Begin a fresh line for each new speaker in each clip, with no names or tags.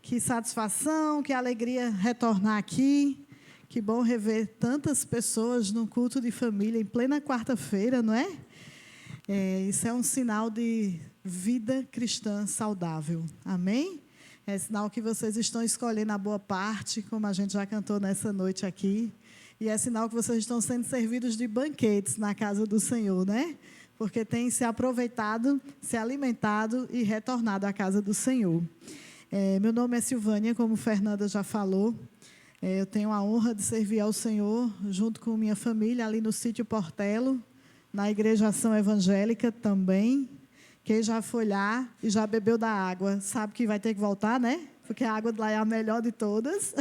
Que satisfação, que alegria retornar aqui. Que bom rever tantas pessoas num culto de família em plena quarta-feira, não é? Isso é um sinal de vida cristã saudável. Amém? É sinal que vocês estão escolhendo a boa parte, como a gente já cantou nessa noite aqui. E é sinal que vocês estão sendo servidos de banquetes na casa do Senhor, né? Porque têm se aproveitado, se alimentado e retornado à casa do Senhor. Meu nome é Silvânia, como Fernanda já falou. Eu tenho a honra de servir ao Senhor junto com minha família ali no sítio Portelo, na Igreja Ação Evangélica também. Quem já foi lá e já bebeu da água, sabe que vai ter que voltar, né? Porque a água de lá é a melhor de todas.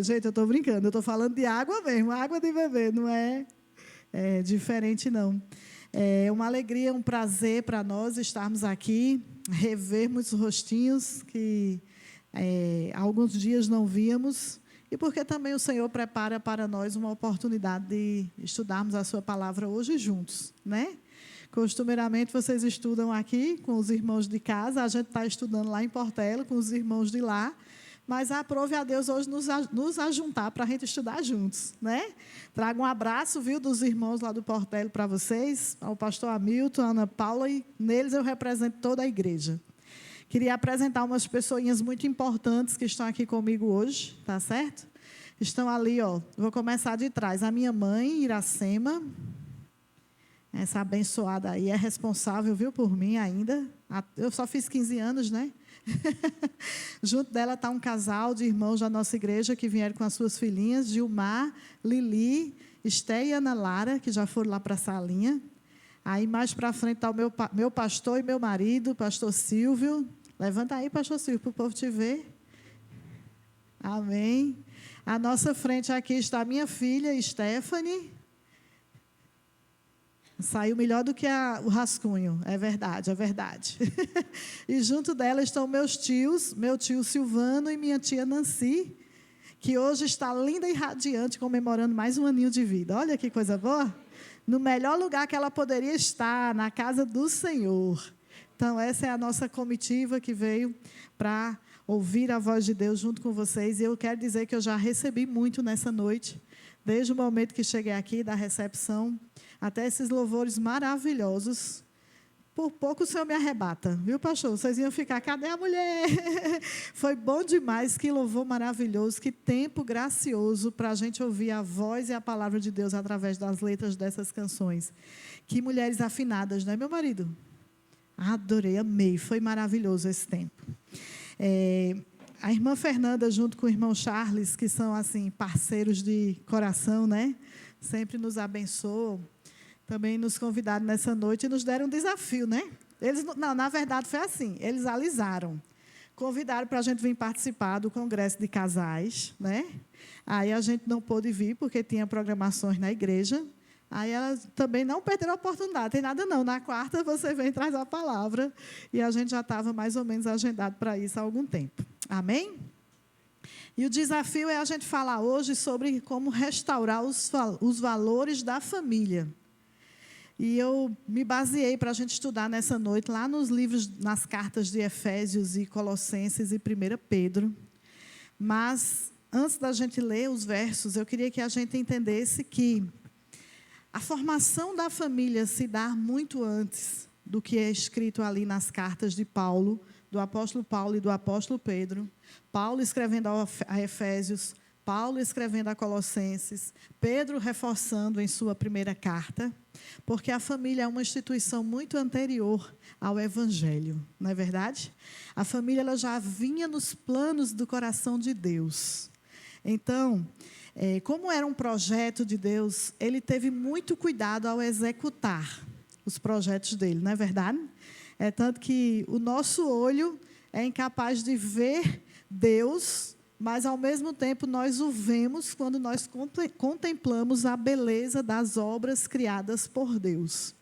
Gente, eu estou brincando, eu estou falando de água mesmo, água de beber, não é diferente não. É uma alegria, um prazer para nós estarmos aqui, revermos os rostinhos que há alguns dias não víamos, e porque também o Senhor prepara para nós uma oportunidade de estudarmos a sua palavra hoje juntos, né? Costumeiramente vocês estudam aqui com os irmãos de casa, a gente está estudando lá em Portelo com os irmãos de lá, mas aprove a Deus hoje nos ajuntar para a gente estudar juntos, né? Trago um abraço, viu, dos irmãos lá do Portelo para vocês, ao pastor Hamilton, a Ana Paula, e neles eu represento toda a igreja. Queria apresentar umas pessoinhas muito importantes que estão aqui comigo hoje, tá certo? Estão ali, ó, vou começar de trás. A minha mãe, Iracema, essa abençoada aí é responsável, viu, por mim ainda. Eu só fiz 15 anos, né? Junto dela está um casal de irmãos da nossa igreja que vieram com as suas filhinhas, Gilmar, Lili, Esté e Ana Lara, que já foram lá para a salinha. Aí mais para frente está o meu pastor e meu marido, pastor Silvio. Levanta aí, pastor Silvio, para o povo te ver. Amém. À nossa frente aqui está a minha filha, Stephanie. Saiu melhor do que o rascunho, é verdade, é verdade. E junto dela estão meus tios, meu tio Silvano e minha tia Nancy, que hoje está linda e radiante, comemorando mais um aninho de vida. Olha que coisa boa. No melhor lugar que ela poderia estar, na casa do Senhor. Então, essa é a nossa comitiva que veio para ouvir a voz de Deus junto com vocês. E eu quero dizer que eu já recebi muito nessa noite, desde o momento que cheguei aqui, da recepção, até esses louvores maravilhosos. Por pouco o Senhor me arrebata, viu, pastor? Vocês iam ficar, cadê a mulher? Foi bom demais, que louvor maravilhoso, que tempo gracioso para a gente ouvir a voz e a palavra de Deus através das letras dessas canções. Que mulheres afinadas, não é, meu marido? Adorei, amei, foi maravilhoso esse tempo. A irmã Fernanda, junto com o irmão Charles, que são, assim, parceiros de coração, né? Sempre nos abençoam. Também nos convidaram nessa noite e nos deram um desafio, né? Não, na verdade foi assim, eles alisaram. Convidaram para a gente vir participar do congresso de casais, né? Aí a gente não pôde vir porque tinha programações na igreja. Aí elas também não perderam a oportunidade, tem nada não. Na quarta você vem e traz a palavra. E a gente já estava mais ou menos agendado para isso há algum tempo. Amém? E o desafio é a gente falar hoje sobre como restaurar os valores da família. E eu me baseei para a gente estudar nessa noite, lá nos livros, nas cartas de Efésios e Colossenses e 1 Pedro. Mas, antes da gente ler os versos, eu queria que a gente entendesse que a formação da família se dá muito antes do que é escrito ali nas cartas de Paulo, do apóstolo Paulo e do apóstolo Pedro. Paulo escrevendo a Efésios, Paulo escrevendo a Colossenses, Pedro reforçando em sua primeira carta, porque a família é uma instituição muito anterior ao Evangelho, não é verdade? A família ela já vinha nos planos do coração de Deus. Então, como era um projeto de Deus, ele teve muito cuidado ao executar os projetos dele, não é verdade? É tanto que o nosso olho é incapaz de ver Deus, mas, ao mesmo tempo, nós o vemos quando nós contemplamos a beleza das obras criadas por Deus.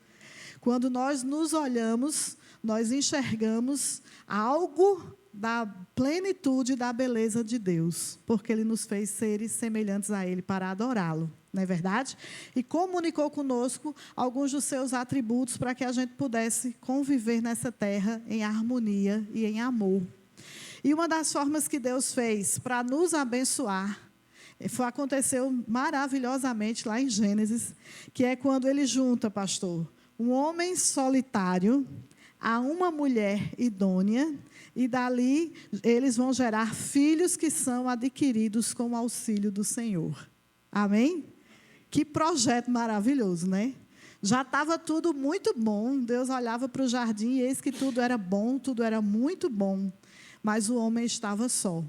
Quando nós nos olhamos, nós enxergamos algo da plenitude da beleza de Deus, porque Ele nos fez seres semelhantes a Ele para adorá-lo, não é verdade? E comunicou conosco alguns dos seus atributos para que a gente pudesse conviver nessa terra em harmonia e em amor. E uma das formas que Deus fez para nos abençoar, aconteceu maravilhosamente lá em Gênesis, que é quando ele junta, pastor, um homem solitário a uma mulher idônea, e dali eles vão gerar filhos que são adquiridos com o auxílio do Senhor. Amém? Que projeto maravilhoso, né? Já estava tudo muito bom. Deus olhava para o jardim e eis que tudo era bom, tudo era muito bom. Mas o homem estava só.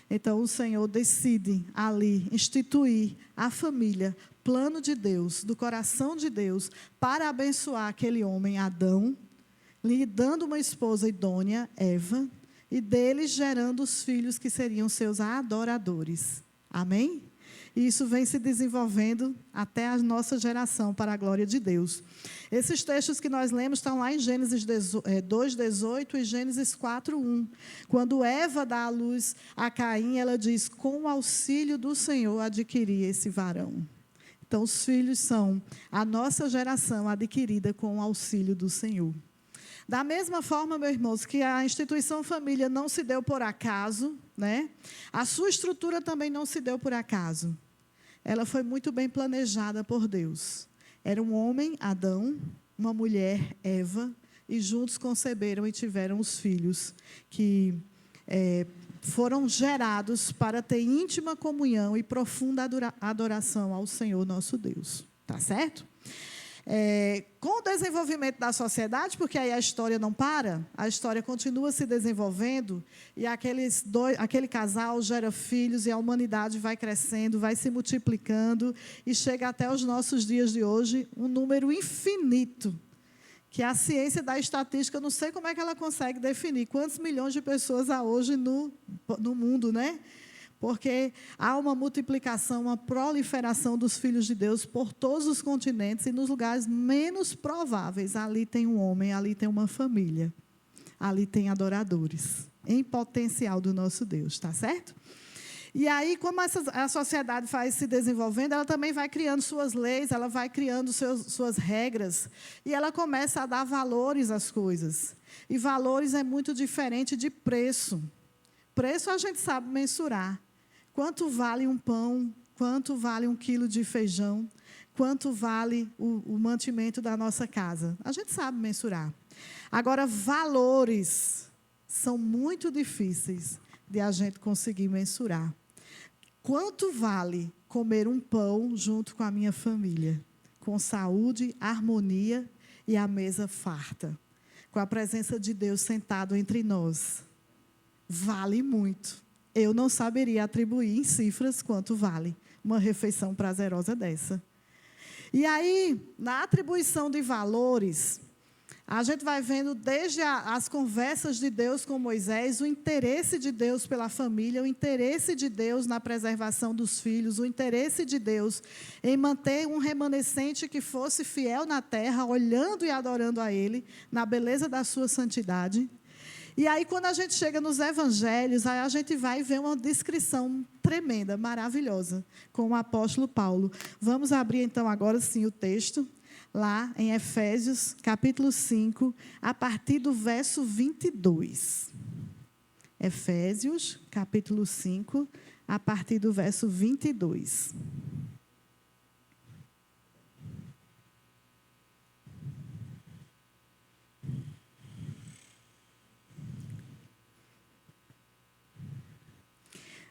Então o Senhor decide ali instituir a família, plano de Deus, do coração de Deus, para abençoar aquele homem, Adão, lhe dando uma esposa idônea, Eva, e deles gerando os filhos que seriam seus adoradores. Amém? E isso vem se desenvolvendo até a nossa geração, para a glória de Deus. Esses textos que nós lemos estão lá em Gênesis 2:18 e Gênesis 4:1. Quando Eva dá à luz a Caim, ela diz: com o auxílio do Senhor adquiri esse varão. Então, os filhos são a nossa geração adquirida com o auxílio do Senhor. Da mesma forma, meus irmãos, que a instituição família não se deu por acaso, né? A sua estrutura também não se deu por acaso. Ela foi muito bem planejada por Deus. Era um homem, Adão, uma mulher, Eva, e juntos conceberam e tiveram os filhos que foram gerados para ter íntima comunhão e profunda adoração ao Senhor nosso Deus. Tá certo? Com o desenvolvimento da sociedade, porque aí a história não para, a história continua se desenvolvendo, e aquele casal gera filhos, e a humanidade vai crescendo, vai se multiplicando, e chega até os nossos dias de hoje, um número infinito, que a ciência da estatística, eu não sei como é que ela consegue definir, quantos milhões de pessoas há hoje no mundo, né? Porque há uma multiplicação, uma proliferação dos filhos de Deus por todos os continentes, e nos lugares menos prováveis, ali tem um homem, ali tem uma família, ali tem adoradores, em potencial do nosso Deus, tá certo? E aí, como a sociedade vai se desenvolvendo, ela também vai criando suas leis, ela vai criando suas regras, e ela começa a dar valores às coisas. E valores é muito diferente de preço. Preço a gente sabe mensurar. Quanto vale um pão? Quanto vale 1 quilo de feijão? Quanto vale o mantimento da nossa casa? A gente sabe mensurar. Agora, valores são muito difíceis de a gente conseguir mensurar. Quanto vale comer um pão junto com a minha família? Com saúde, harmonia e a mesa farta. Com a presença de Deus sentado entre nós. Vale muito. Eu não saberia atribuir em cifras quanto vale uma refeição prazerosa dessa. E aí, na atribuição de valores, a gente vai vendo desde as conversas de Deus com Moisés, o interesse de Deus pela família, o interesse de Deus na preservação dos filhos, o interesse de Deus em manter um remanescente que fosse fiel na terra, olhando e adorando a Ele, na beleza da sua santidade. E aí, quando a gente chega nos evangelhos, aí a gente vai ver uma descrição tremenda, maravilhosa, com o apóstolo Paulo. Vamos abrir, então, agora sim o texto, lá em Efésios, capítulo 5, a partir do verso 22. Efésios, capítulo 5, a partir do verso 22.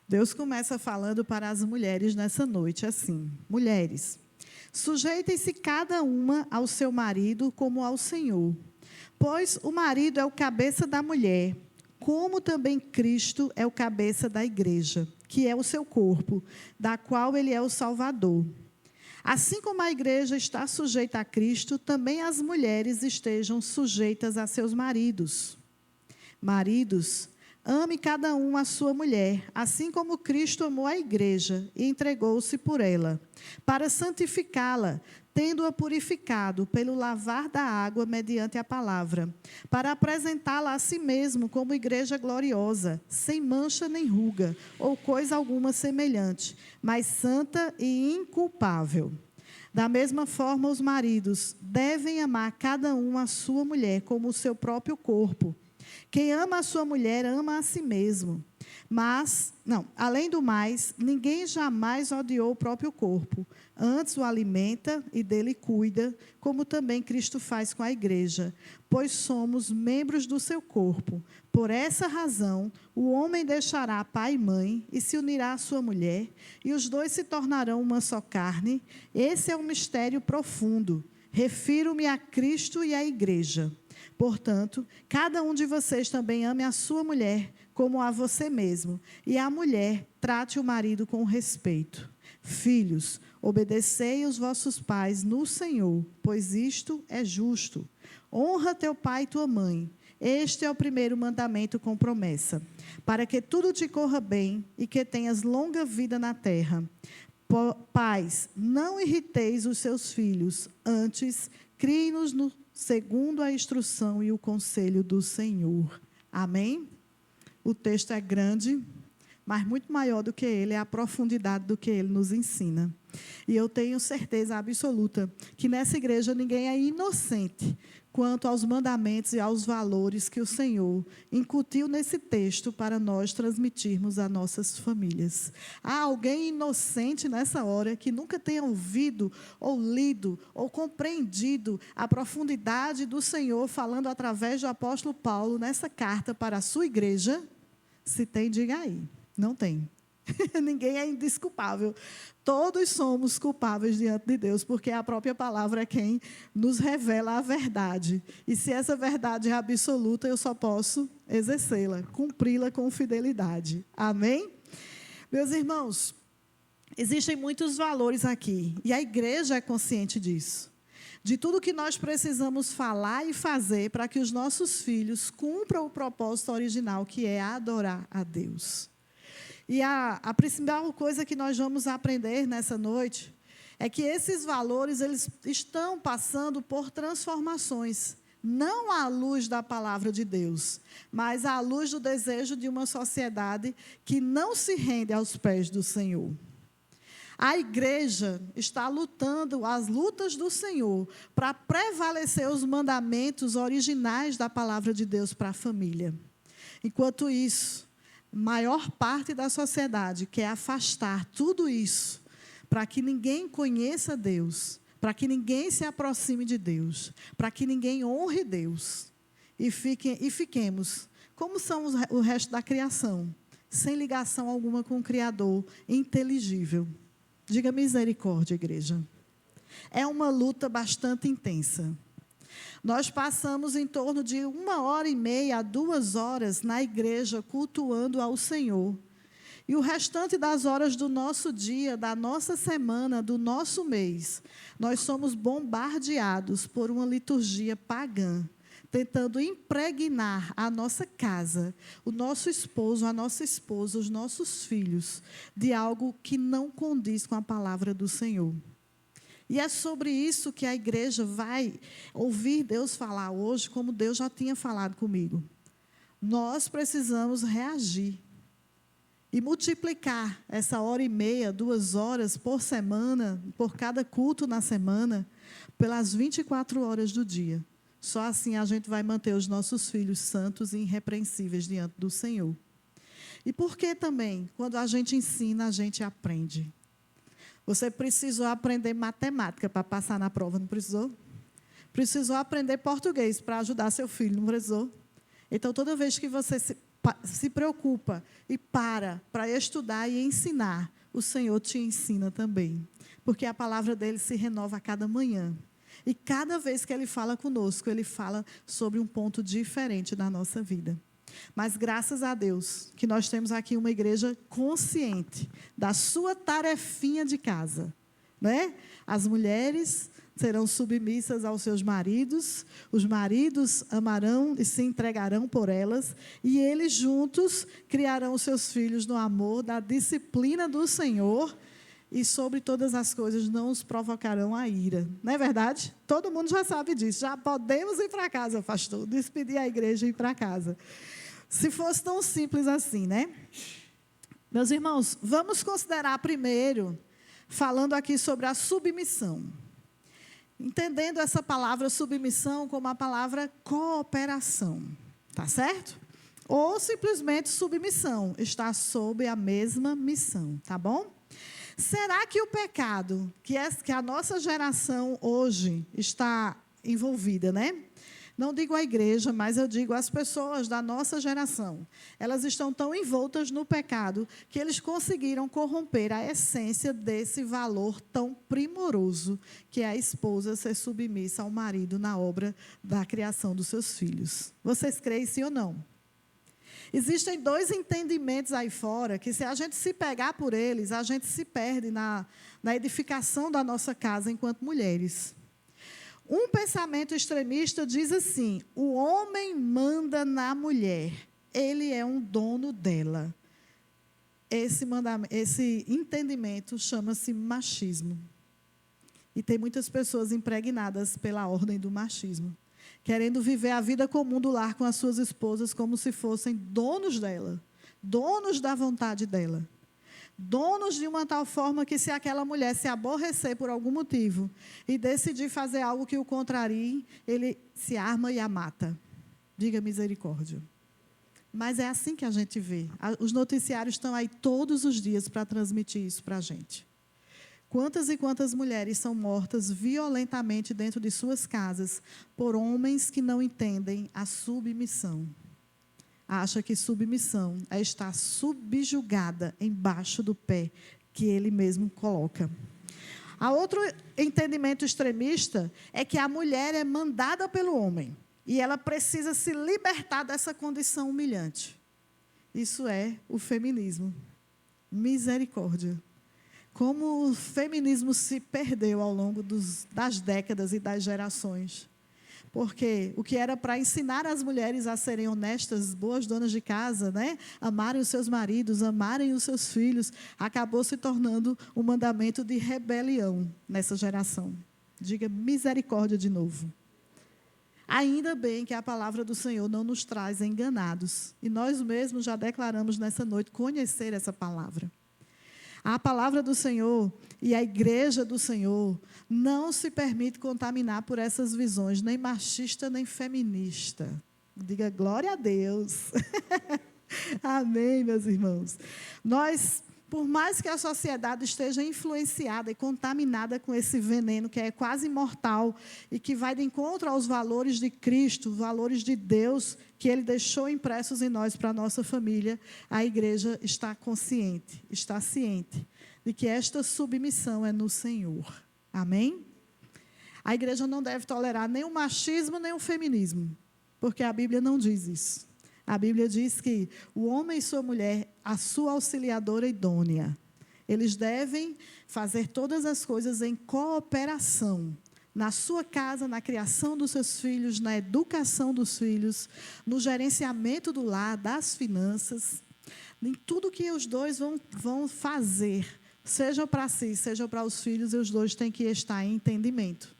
Deus começa falando para as mulheres nessa noite assim: mulheres, sujeitem-se cada uma ao seu marido como ao Senhor, pois o marido é o cabeça da mulher, como também Cristo é o cabeça da igreja, que é o seu corpo, da qual ele é o Salvador. Assim como a igreja está sujeita a Cristo, também as mulheres estejam sujeitas a seus maridos. Maridos, ame cada um a sua mulher, assim como Cristo amou a igreja e entregou-se por ela, para santificá-la, tendo-a purificado pelo lavar da água mediante a palavra, para apresentá-la a si mesmo como igreja gloriosa, sem mancha nem ruga, ou coisa alguma semelhante, mas santa e inculpável. Da mesma forma, os maridos devem amar cada um a sua mulher como o seu próprio corpo. Quem ama a sua mulher, ama a si mesmo. Mas, não, além do mais, ninguém jamais odiou o próprio corpo. Antes o alimenta e dele cuida, como também Cristo faz com a igreja, pois somos membros do seu corpo. Por essa razão, o homem deixará pai e mãe e se unirá à sua mulher, e os dois se tornarão uma só carne. Esse é um mistério profundo. Refiro-me a Cristo e à igreja. Portanto, cada um de vocês também ame a sua mulher como a você mesmo, e a mulher trate o marido com respeito. Filhos, obedecei os vossos pais no Senhor, pois isto é justo. Honra teu pai e tua mãe. Este é o primeiro mandamento com promessa, para que tudo te corra bem e que tenhas longa vida na terra. Pais, não irriteis os seus filhos, antes criem-nos segundo a instrução e o conselho do Senhor. Amém? O texto é grande, mas muito maior do que ele, é a profundidade do que ele nos ensina. E eu tenho certeza absoluta que nessa igreja ninguém é inocente quanto aos mandamentos e aos valores que o Senhor incutiu nesse texto para nós transmitirmos a nossas famílias. Há alguém inocente nessa hora que nunca tenha ouvido, ou lido, ou compreendido a profundidade do Senhor falando através do apóstolo Paulo nessa carta para a sua igreja? Se tem, diga aí. Não tem. Ninguém é indesculpável. Todos somos culpáveis diante de Deus, porque a própria palavra é quem nos revela a verdade. E se essa verdade é absoluta, eu só posso exercê-la, cumpri-la com fidelidade. Amém? Meus irmãos, existem muitos valores aqui, e a igreja é consciente disso. De tudo que nós precisamos falar e fazer para que os nossos filhos cumpram o propósito original, que é adorar a Deus. E a principal coisa que nós vamos aprender nessa noite é que esses valores eles estão passando por transformações, não à luz da palavra de Deus, mas à luz do desejo de uma sociedade que não se rende aos pés do Senhor. A igreja está lutando as lutas do Senhor para prevalecer os mandamentos originais da palavra de Deus para a família. Enquanto isso, maior parte da sociedade quer afastar tudo isso para que ninguém conheça Deus, para que ninguém se aproxime de Deus, para que ninguém honre Deus e fiquemos como são o resto da criação, sem ligação alguma com o Criador, inteligível. Diga misericórdia, igreja. É uma luta bastante intensa. Nós passamos em torno de 1h30 a 2 horas na igreja cultuando ao Senhor. E o restante das horas do nosso dia, da nossa semana, do nosso mês, nós somos bombardeados por uma liturgia pagã, tentando impregnar a nossa casa, o nosso esposo, a nossa esposa, os nossos filhos, de algo que não condiz com a palavra do Senhor. E é sobre isso que a igreja vai ouvir Deus falar hoje, como Deus já tinha falado comigo. Nós precisamos reagir e multiplicar essa 1h30, 2 horas por semana, por cada culto na semana, pelas 24 horas do dia. Só assim a gente vai manter os nossos filhos santos e irrepreensíveis diante do Senhor. E por que também, quando a gente ensina, a gente aprende? Você precisou aprender matemática para passar na prova, não precisou? Precisou aprender português para ajudar seu filho, não precisou? Então, toda vez que você se preocupa e para estudar e ensinar, o Senhor te ensina também. Porque a palavra dele se renova a cada manhã. E cada vez que ele fala conosco, ele fala sobre um ponto diferente da nossa vida. Mas graças a Deus que nós temos aqui uma igreja consciente da sua tarefinha de casa, né? As mulheres serão submissas aos seus maridos, os maridos amarão e se entregarão por elas, e eles juntos criarão os seus filhos no amor, da disciplina do Senhor, e sobre todas as coisas não os provocarão a ira. Não é verdade? Todo mundo já sabe disso. Já podemos ir para casa, pastor, despedir a igreja e ir para casa. Se fosse tão simples assim, né? Meus irmãos, vamos considerar primeiro, falando aqui sobre a submissão. Entendendo essa palavra submissão como a palavra cooperação. Tá certo? Ou simplesmente submissão, está sob a mesma missão, tá bom? Será que o pecado que a nossa geração hoje está envolvida, né? Não digo a igreja, mas eu digo as pessoas da nossa geração. Elas estão tão envoltas no pecado que eles conseguiram corromper a essência desse valor tão primoroso que é a esposa ser submissa ao marido na obra da criação dos seus filhos. Vocês creem sim ou não? Existem dois entendimentos aí fora que, se a gente se pegar por eles, a gente se perde na edificação da nossa casa enquanto mulheres. Um pensamento extremista diz assim: o homem manda na mulher, ele é um dono dela. Esse entendimento chama-se machismo. E tem muitas pessoas impregnadas pela ordem do machismo, querendo viver a vida comum do lar com as suas esposas como se fossem donos dela, donos da vontade dela. Donos de uma tal forma que, se aquela mulher se aborrecer por algum motivo e decidir fazer algo que o contrarie, ele se arma e a mata. Diga misericórdia. Mas é assim que a gente vê. Os noticiários estão aí todos os dias para transmitir isso para a gente. Quantas e quantas mulheres são mortas violentamente dentro de suas casas por homens que não entendem a submissão. Acha que submissão é estar subjugada embaixo do pé que ele mesmo coloca. A outro entendimento extremista é que a mulher é mandada pelo homem e ela precisa se libertar dessa condição humilhante. Isso é o feminismo. Misericórdia. Como o feminismo se perdeu ao longo das décadas e das gerações. Porque o que era para ensinar as mulheres a serem honestas, boas donas de casa, né? Amarem os seus maridos, amarem os seus filhos, acabou se tornando um mandamento de rebelião nessa geração. Diga misericórdia de novo. Ainda bem que a palavra do Senhor não nos traz enganados. E nós mesmos já declaramos nessa noite conhecer essa palavra. A palavra do Senhor e a igreja do Senhor não se permite contaminar por essas visões, nem machista, nem feminista. Diga glória a Deus. Amém, meus irmãos. Nós, por mais que a sociedade esteja influenciada e contaminada com esse veneno que é quase mortal e que vai de encontro aos valores de Cristo, valores de Deus, que Ele deixou impressos em nós para a nossa família, a igreja está consciente, está ciente de que esta submissão é no Senhor. Amém? A igreja não deve tolerar nem o machismo, nem o feminismo, porque a Bíblia não diz isso. A Bíblia diz que o homem e sua mulher, a sua auxiliadora idônea, eles devem fazer todas as coisas em cooperação, na sua casa, na criação dos seus filhos, na educação dos filhos, no gerenciamento do lar, das finanças, em tudo que os dois vão fazer, seja para si, seja para os filhos, e os dois têm que estar em entendimento.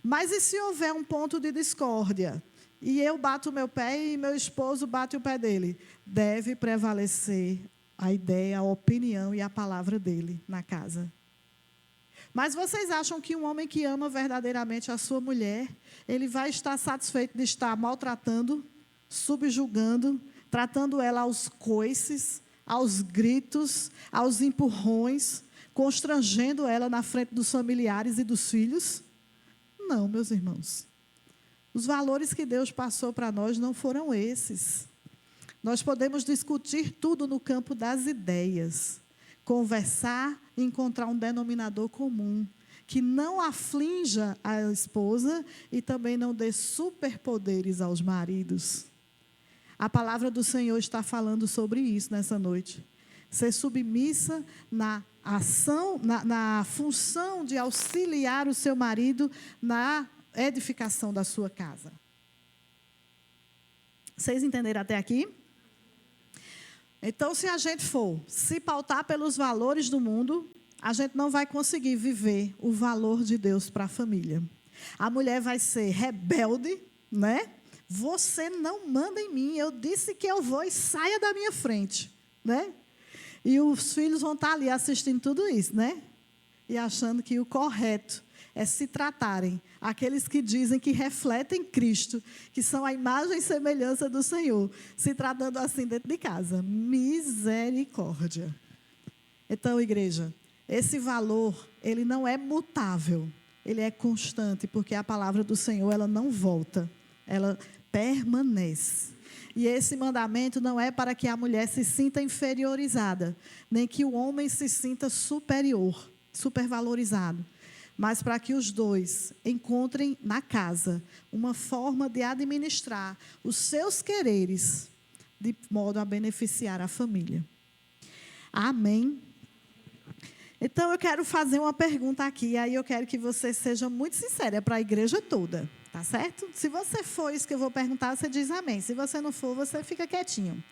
Mas e se houver um ponto de discórdia? E eu bato o meu pé e meu esposo bate o pé dele? Deve prevalecer a ideia, a opinião e a palavra dele na casa. Mas vocês acham que um homem que ama verdadeiramente a sua mulher, ele vai estar satisfeito de estar maltratando, subjugando, tratando ela aos coices, aos gritos, aos empurrões, constrangendo ela na frente dos familiares e dos filhos? Não, meus irmãos. Os valores que Deus passou para nós não foram esses. Nós podemos discutir tudo no campo das ideias, conversar e encontrar um denominador comum, que não aflinja a esposa e também não dê superpoderes aos maridos. A palavra do Senhor está falando sobre isso nessa noite. Ser submissa na ação, na função de auxiliar o seu marido na edificação da sua casa. Vocês entenderam até aqui? Então, se a gente for se pautar pelos valores do mundo, a gente não vai conseguir viver o valor de Deus para a família. A mulher vai ser rebelde, né? Você não manda em mim, eu disse que eu vou e saia da minha frente, né? E os filhos vão estar ali assistindo tudo isso, né? E achando que o correto é se tratarem aqueles que dizem que refletem Cristo, que são a imagem e semelhança do Senhor, se tratando assim dentro de casa. Misericórdia. Então, igreja, esse valor, ele não é mutável, ele é constante, porque a palavra do Senhor, ela não volta, ela permanece. E esse mandamento não é para que a mulher se sinta inferiorizada, nem que o homem se sinta superior, supervalorizado, mas para que os dois encontrem na casa uma forma de administrar os seus quereres, de modo a beneficiar a família. Amém? Então, eu quero fazer uma pergunta aqui, aí eu quero que você seja muito sincera para a igreja toda, tá certo? Se você for isso que eu vou perguntar, você diz amém. Se você não for, você fica quietinho.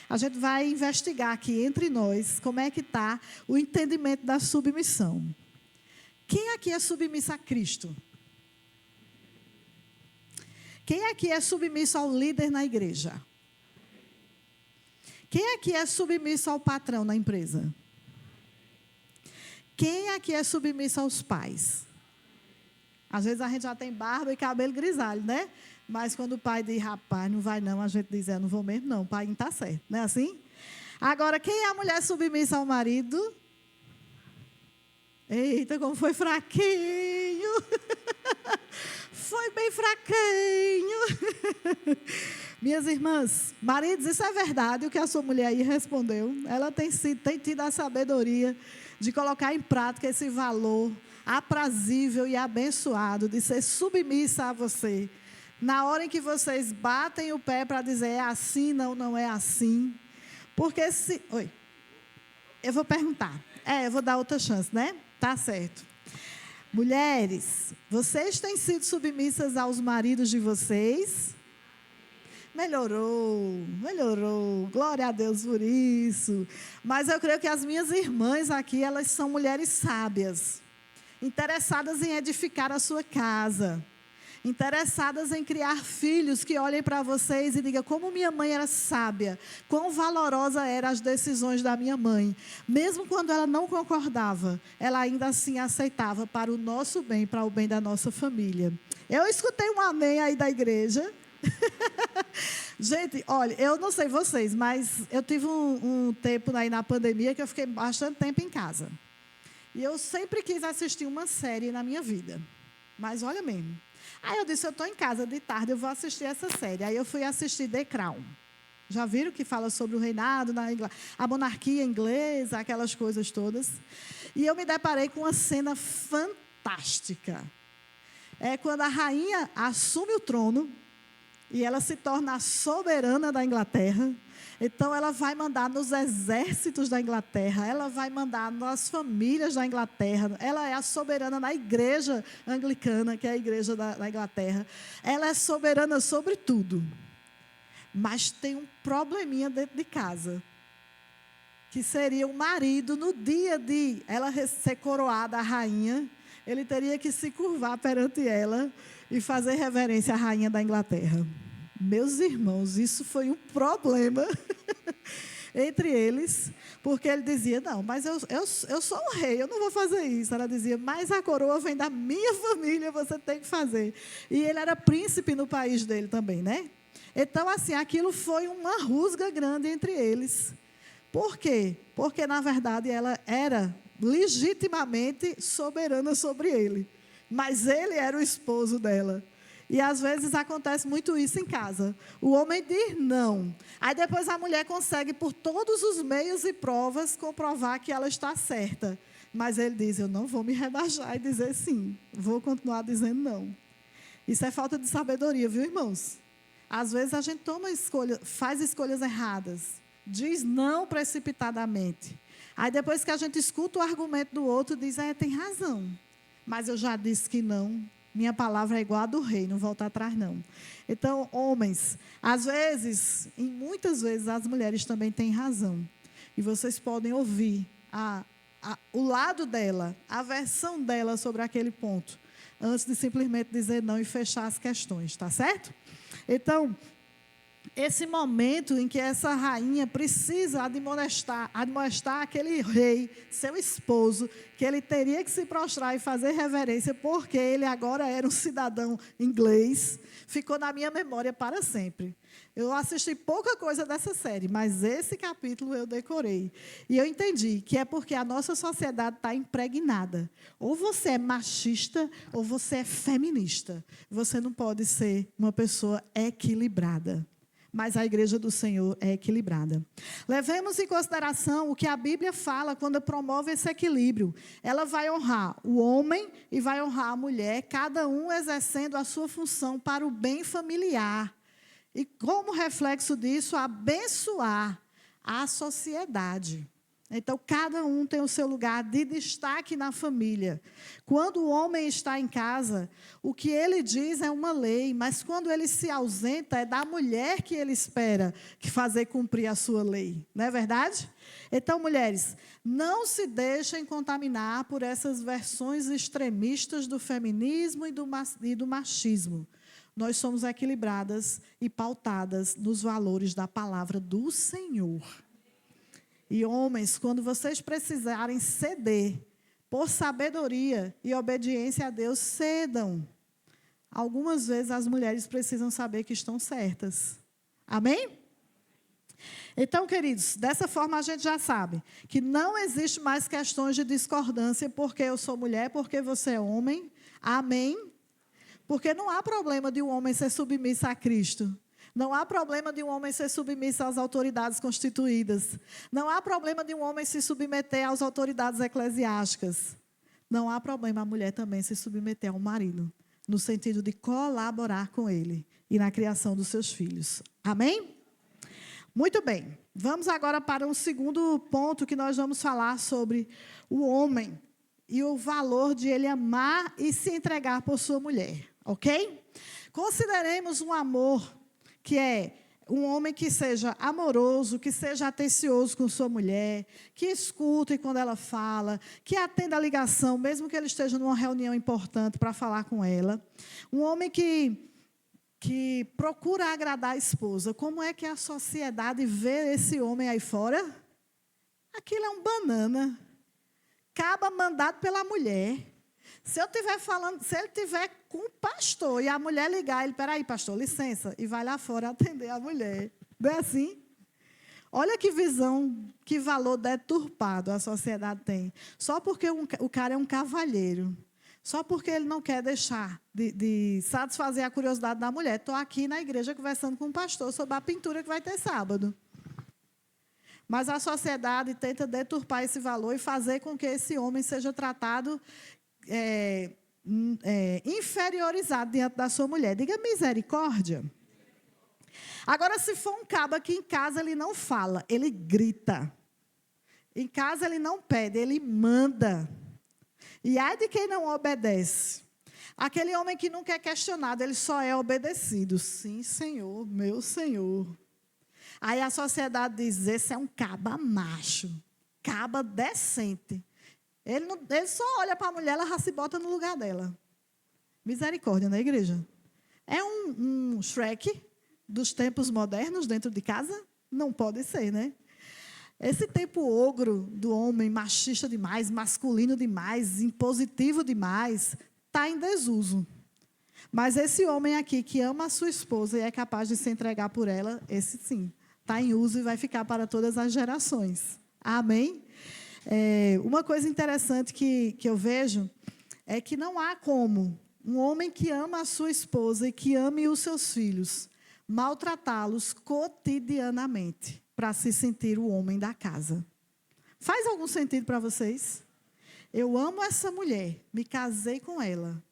A gente vai investigar aqui entre nós como é que está o entendimento da submissão. Quem aqui é submisso a Cristo? Quem aqui é submisso ao líder na igreja? Quem aqui é submisso ao patrão na empresa? Quem aqui é submisso aos pais? Às vezes a gente já tem barba e cabelo grisalho, né? Mas quando o pai diz, rapaz, não vai não, a gente diz, não vou mesmo não, o pai não está certo, não é assim? Agora, quem é a mulher submissa ao marido? Eita, como foi fraquinho. Foi bem fraquinho. Minhas irmãs, maridos, isso é verdade, o que a sua mulher aí respondeu. Ela tem tido a sabedoria de colocar em prática esse valor aprazível e abençoado, de ser submissa a você. Na hora em que vocês batem o pé para dizer, é assim, não é assim. Porque se... Oi. Eu vou perguntar. Eu vou dar outra chance, né? Tá certo. Mulheres, vocês têm sido submissas aos maridos de vocês? Melhorou. Glória a Deus por isso. Mas eu creio que as minhas irmãs aqui, elas são mulheres sábias, interessadas em edificar a sua casa, interessadas em criar filhos que olhem para vocês e digam, como minha mãe era sábia, quão valorosa eram as decisões da minha mãe. Mesmo quando ela não concordava, ela ainda assim aceitava para o nosso bem, para o bem da nossa família. Eu escutei um amém aí da igreja. Gente, olha, eu não sei vocês, mas eu tive um tempo aí na pandemia que eu fiquei bastante tempo em casa. E eu sempre quis assistir uma série na minha vida. Mas olha mesmo. Aí eu disse, eu estou em casa de tarde, eu vou assistir essa série. Aí eu fui assistir The Crown. Já viram que fala sobre o reinado, a monarquia inglesa, aquelas coisas todas. E eu me deparei com uma cena fantástica. É quando a rainha assume o trono e ela se torna a soberana da Inglaterra. Então, ela vai mandar nos exércitos da Inglaterra, ela vai mandar nas famílias da Inglaterra, ela é a soberana na igreja anglicana, que é a igreja da Inglaterra. Ela é soberana sobre tudo. Mas tem um probleminha dentro de casa, que seria o marido, no dia de ela ser coroada a rainha, ele teria que se curvar perante ela e fazer reverência à rainha da Inglaterra. Meus irmãos, isso foi um problema entre eles, porque ele dizia, não, mas eu sou o rei, eu não vou fazer isso. Ela dizia, mas a coroa vem da minha família, você tem que fazer. E ele era príncipe no país dele também, né? Então, assim, aquilo foi uma rusga grande entre eles. Por quê? Porque, na verdade, ela era legitimamente soberana sobre ele, mas ele era o esposo dela. E às vezes acontece muito isso em casa. O homem diz não. Aí depois a mulher consegue, por todos os meios e provas, comprovar que ela está certa. Mas ele diz, eu não vou me rebaixar e dizer sim. Vou continuar dizendo não. Isso é falta de sabedoria, viu, irmãos? Às vezes a gente faz escolhas erradas. Diz não precipitadamente. Aí depois que a gente escuta o argumento do outro, diz, tem razão. Mas eu já disse que não. Minha palavra é igual a do rei, não volta atrás, não. Então, homens, às vezes, e muitas vezes, as mulheres também têm razão. E vocês podem ouvir o lado dela, a versão dela sobre aquele ponto, antes de simplesmente dizer não e fechar as questões, tá certo? Então, esse momento em que essa rainha precisa admoestar aquele rei, seu esposo, que ele teria que se prostrar e fazer reverência, porque ele agora era um cidadão inglês, ficou na minha memória para sempre. Eu assisti pouca coisa dessa série, mas esse capítulo eu decorei. E eu entendi que é porque a nossa sociedade está impregnada. Ou você é machista, ou você é feminista. Você não pode ser uma pessoa equilibrada. Mas a igreja do Senhor é equilibrada. Levemos em consideração o que a Bíblia fala quando promove esse equilíbrio. Ela vai honrar o homem e vai honrar a mulher, cada um exercendo a sua função para o bem familiar. E como reflexo disso, abençoar a sociedade. Então, cada um tem o seu lugar de destaque na família. Quando o homem está em casa, o que ele diz é uma lei, mas quando ele se ausenta, é da mulher que ele espera que fazer cumprir a sua lei. Não é verdade? Então, mulheres, não se deixem contaminar por essas versões extremistas do feminismo e do machismo. Nós somos equilibradas e pautadas nos valores da palavra do Senhor. E homens, quando vocês precisarem ceder por sabedoria e obediência a Deus, cedam. Algumas vezes as mulheres precisam saber que estão certas. Amém? Então, queridos, dessa forma a gente já sabe que não existe mais questões de discordância porque eu sou mulher, porque você é homem. Amém? Porque não há problema de um homem ser submisso a Cristo. Não há problema de um homem ser submisso às autoridades constituídas. Não há problema de um homem se submeter às autoridades eclesiásticas. Não há problema a mulher também se submeter ao marido, no sentido de colaborar com ele e na criação dos seus filhos. Amém? Muito bem. Vamos agora para um segundo ponto que nós vamos falar sobre o homem e o valor de ele amar e se entregar por sua mulher. Ok? Consideremos um amor que é um homem que seja amoroso, que seja atencioso com sua mulher, que escute quando ela fala, que atenda a ligação, mesmo que ele esteja numa reunião importante para falar com ela. Um homem que procura agradar a esposa. Como é que a sociedade vê esse homem aí fora? Aquilo é um banana. Caba mandado pela mulher. Se ele estiver com o pastor e a mulher ligar, ele, peraí, pastor, licença, e vai lá fora atender a mulher. Não é assim? Olha que visão, que valor deturpado a sociedade tem. Só porque o cara é um cavalheiro. Só porque ele não quer deixar de satisfazer a curiosidade da mulher. Estou aqui na igreja conversando com o pastor sobre a pintura que vai ter sábado. Mas a sociedade tenta deturpar esse valor e fazer com que esse homem seja tratado inferiorizado diante da sua mulher. Diga misericórdia. Agora, se for um cabo que em casa ele não fala, ele grita. Em casa ele não pede, ele manda. E ai de quem não obedece. Aquele homem que nunca é questionado, ele só é obedecido. Sim, Senhor, meu Senhor. Aí a sociedade diz, esse é um caba macho, caba decente. Ele só olha para a mulher, ela já se bota no lugar dela. Misericórdia, na igreja. É um Shrek dos tempos modernos dentro de casa? Não pode ser, né? Esse tempo ogro do homem machista demais, masculino demais, impositivo demais, está em desuso. Mas esse homem aqui que ama a sua esposa e é capaz de se entregar por ela, esse sim, está em uso e vai ficar para todas as gerações. Amém? Uma coisa interessante que eu vejo é que não há como um homem que ama a sua esposa e que ame os seus filhos maltratá-los cotidianamente para se sentir o homem da casa. Faz algum sentido para vocês? Eu amo essa mulher, me casei com ela.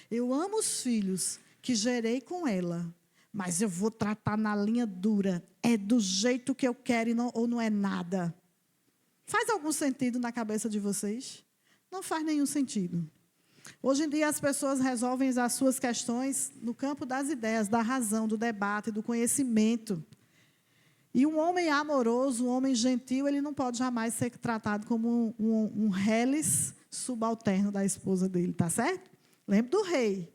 Eu amo os filhos que gerei com ela, mas eu vou tratar na linha dura. É do jeito que eu quero ou não é nada. Faz algum sentido na cabeça de vocês? Não faz nenhum sentido. Hoje em dia, as pessoas resolvem as suas questões no campo das ideias, da razão, do debate, do conhecimento. E um homem amoroso, um homem gentil, ele não pode jamais ser tratado como um reles subalterno da esposa dele, tá certo? Lembra do rei.